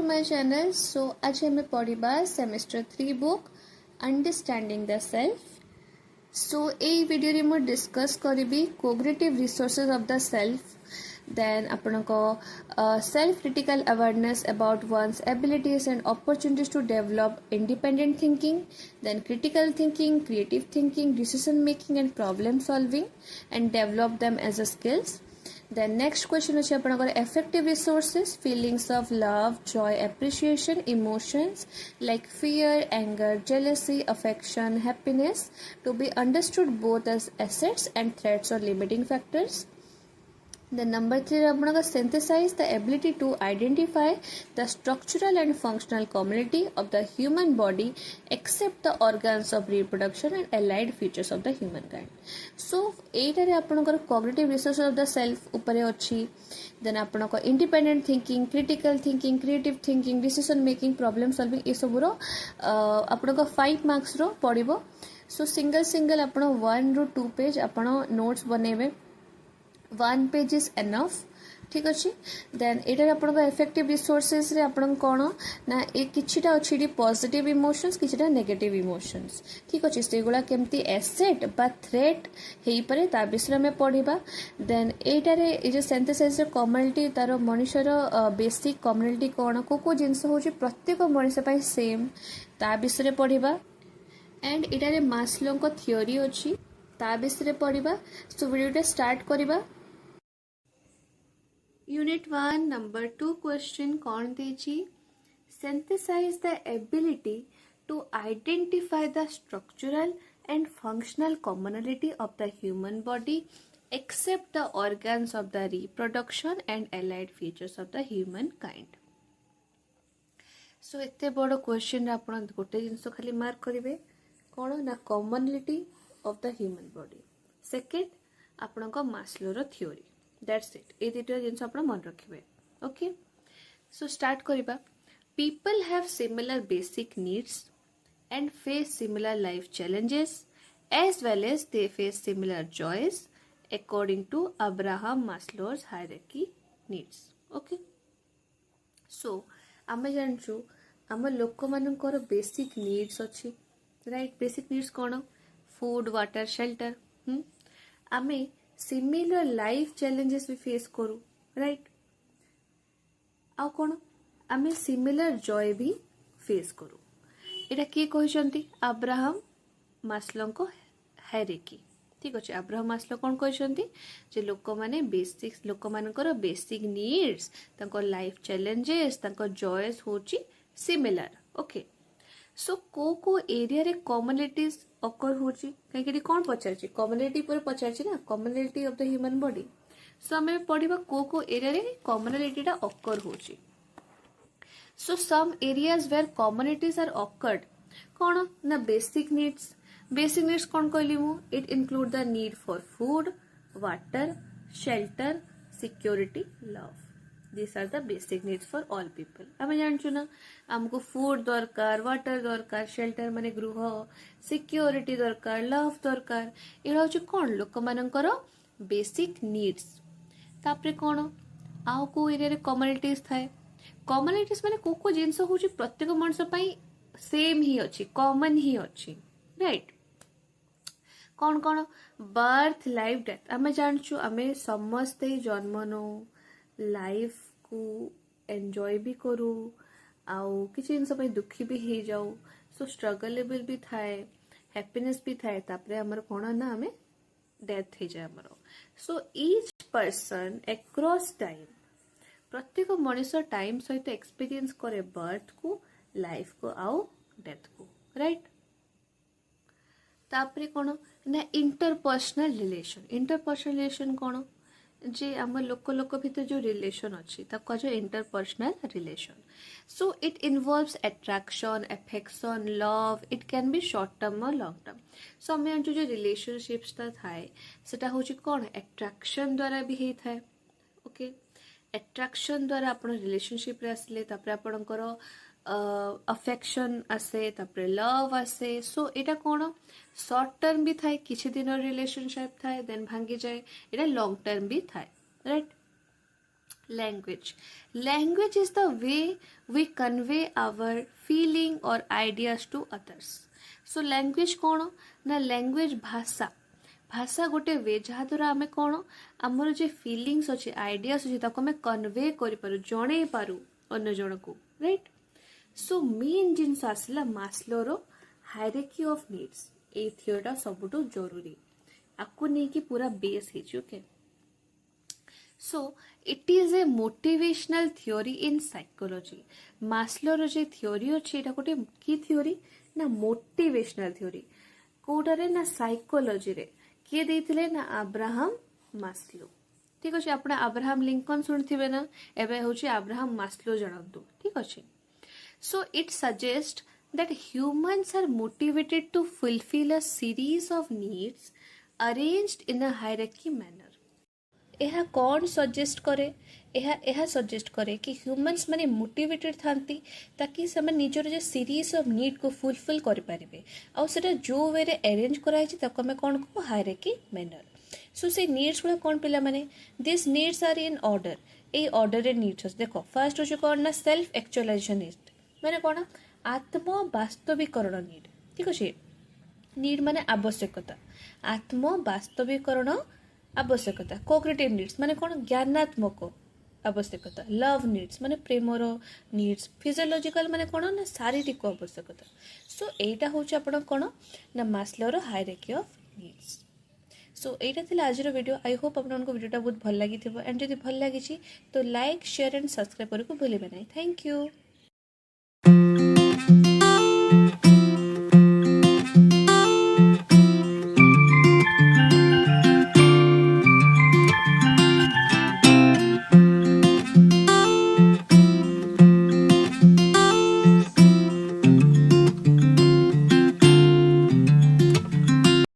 to my channel. So आज हमें पढ़िबा semester 3 book Understanding the Self. So এই ভিডিও रे मो डिस्कस करिबी cognitive resources of the self, then आपनको self critical awareness about one's abilities and opportunities to develop independent thinking, then critical thinking, creative thinking, decision making and problem solving and develop them as a skills. Then next question is effective resources, feelings of love, joy, appreciation, emotions like fear, anger, jealousy, affection, happiness to be understood both as assets and threats or limiting factors. The number 3 synthesize the ability to identify the structural and functional commonality of the human body except the organs of reproduction and allied features of the humankind. So एटारे आपनकर cognitive resources of the self उपरे अछि. Then आपनकर independent thinking, critical thinking, creative thinking, decision making, problem solving ए सबुरो आपनकर 5 marks रो पड़िबो. So single आपण 1 रो 2 page आपण notes बनेबे. 1 page is enough. ठीक अच्छे. देन एटार आपन इफेक्टिव रिसोर्सेस रे आपन कोन ना ए किछिटा अछि पॉजिटिव इमोशंस किछिटा नेगेटिव इमोशंस. ठीक अच्छे. सेगुला केमती एसेट बा थ्रेट हेई परे ता विषय में पढ़िबा. देन एटारे ए जे सिंथेसाइज रे कम्युनिटी तारो मनुष्यर बेसिक कम्युनिटी कोन को जिंस होची प्रत्येक मनुष्य पई सेम ता विषय रे पढ़िबा. एंड एटारे मास्लो को थ्योरी अछि ता विषय रे पढ़िबा. सो वीडियो स्टार्ट करिबा. Unit 1 number 2 question कौन देची. Synthesize the ability to identify the structural and functional commonality of the human body except the organs of the reproduction and allied features of the humankind. So एते बड़ो question आपण गोटे जिंस खाली mark करिवे कोन ना commonality of the human body. Second आपण को Maslow row theory. That's it. ये दुटा जिंस आपण मन रखिबे. ओके. सो स्टार्ट करिबा. People have similar basic needs and face similar life challenges as well as they face similar joys according to Abraham Maslow's hierarchy needs. Okay. So आमे जानछु आम लोक मानकर basic needs अछि. राइट. बेसिक नीड्स कोन? Food, water, shelter. आमे similar life challenges भी face करू. Right. आ कोन आमे सिमिलर जॉय भी फेस करू. एटा के कहिसंती? अब्राहम मास्लो को हायरार्की. ठीक अछि. अब्राहम मास्लो कोन कहिसंती जे लोक माने बेसिक लोक मानकर बेसिक नीड्स तांको लाइफ चैलेंजेस तांको जॉयस होची सिमिलर. ओके. सो को एरिया रे कॉमनलिटीज अकर होची काहे कोन पचारची कॉमनलिटी पर पचारची ना commonality of the human body. So हमें पढ़िबा को एरिया रे कॉमनलिटी टा अकर होची. So some areas where commonalities are occurred कोन ना बेसिक नीड्स. बेसिक नीड्स कोन कहली मु? It include the need for food, water, shelter, security, love. These are the basic needs for all people. आमे जानछु ना हमको फूड दरकार, वाटर दरकार, शेल्टर माने गृह, सिक्योरिटी दरकार, लव दरकार. एला होची कोन लोक मानकर बेसिक नीड्स. तापरे कोन आउ को एरिया रे कम्युनिटीज थाए. कम्युनिटीज माने को जिंस होची प्रत्येक मनुष्य पई सेम ही अछि, कॉमन ही अछि. राइट. कोन कोन? Birth, life, death. आमे जानछु आमे समस्त जन्म नो लाइफ को एंजॉय भी करू आउ किसी जिनस पे दुखी भी हे जाऊ. सो स्ट्रगलेबल भी थाए, हैप्पीनेस भी थाए. तापरे हमर कोन ना हमें डेथ हे जाय हमर. So each person across time प्रत्येक मनुष्य टाइम सहित एक्सपीरियंस करे बर्थ को, लाइफ को आउ डेथ को. राइट. तापरे कोन ना इंटरपर्सनल रिलेशन. इंटरपर्सनल रिलेशन कोन जे आम लोक भीतर जो रिलेशन अच्छी ताको जो interpersonal relation. So it involves attraction, affection, love. It can be short term और लॉन्ग टर्म. सो आम जो रिलेशनशिप्स थाए सेटा होची कोन अट्रैक्शन द्वारा भी हे थाए. ओके. अट्रैक्शन द्वारा आपण रिलेशनशिप रे आसले तापर आपणकर अफेक्शन आसे तापर लव आसे. सो एटा कोन शॉर्ट टर्म भी थाए किछि दिन रिलेशनशिप थाए देन भांगी जाए. एटा लॉन्ग टर्म भी थाए. Right. Language is the way we convey our feeling or ideas to others. So language कौन ना language भाषा गोटे वे जहाँ द्वारा आम कौन आमर जो फिलिंग्स अच्छे आइडियाज अच्छे ताको आम कन्वे करूँ जन पारू अन्य जन को राइट. सो मेन जिनस आसला मास्लोर हायरार्की ऑफ नीड्स ए थियोरीटा सबुठु जरूरी आपको नहीं कि पूरा बेस है. Okay so it is a motivational theory in psychology. मास्लोर जो थियोरी अच्छे एटा गोटे की थियोरी ना मोटिवेशनल थियोरी कोटारे ना साइकोलॉजी रे किए देइथिले ना अब्राहम मास्लो. ठीक अच्छे आप अब्राहम लिंकन शुणिथिबे ना एबे होची अब्राहम मास्लो जानतु. ठीक अच्छे. So it suggest that humans are motivated to fulfill a series of needs arranged in a hierarchy manner. यह कौन सजेस्ट करे यह सजेस्ट करे कि ह्यूमंस माने मोटिवेटेड थांती ताकि से निजर जो सीरीज ऑफ नीड को फुलफिल कर पारे आउ सेटा जो वे रे अरेंज कराई छि ताको हमें कौन को हायरार्की मैनर. सो से नीड्स गुला कौन पिला माने this needs are in order. A order रे नीड्स देखो फर्स्ट हो कौन ना सेल्फ एक्चुअलाइजेशन नीड माने कौन आत्म वास्तविकरण नीड. ठीक अच्छे नीड माने आवश्यकता आत्म वास्तविकरण आवश्यकता. कोग्रेटिव नीड्स माने कौन ज्ञानात्मक आवश्यकता. लव नीड्स माने प्रेमर नीड्स. फिजियोलॉजिकल माने कौन ना शारीरिक आवश्यकता. सो एटा होची आपण कौन ना मास्लोर हायरार्की ऑफ नीड्स. सो एटा थिला आज वीडियो. आई होप आपन को वीडियोटा बहुत भल लागी थिबो एंड जदि भल लागी छि तो लाइक शेयर एंड सब्सक्राइब करको भूलिबे नहीं. Thank you.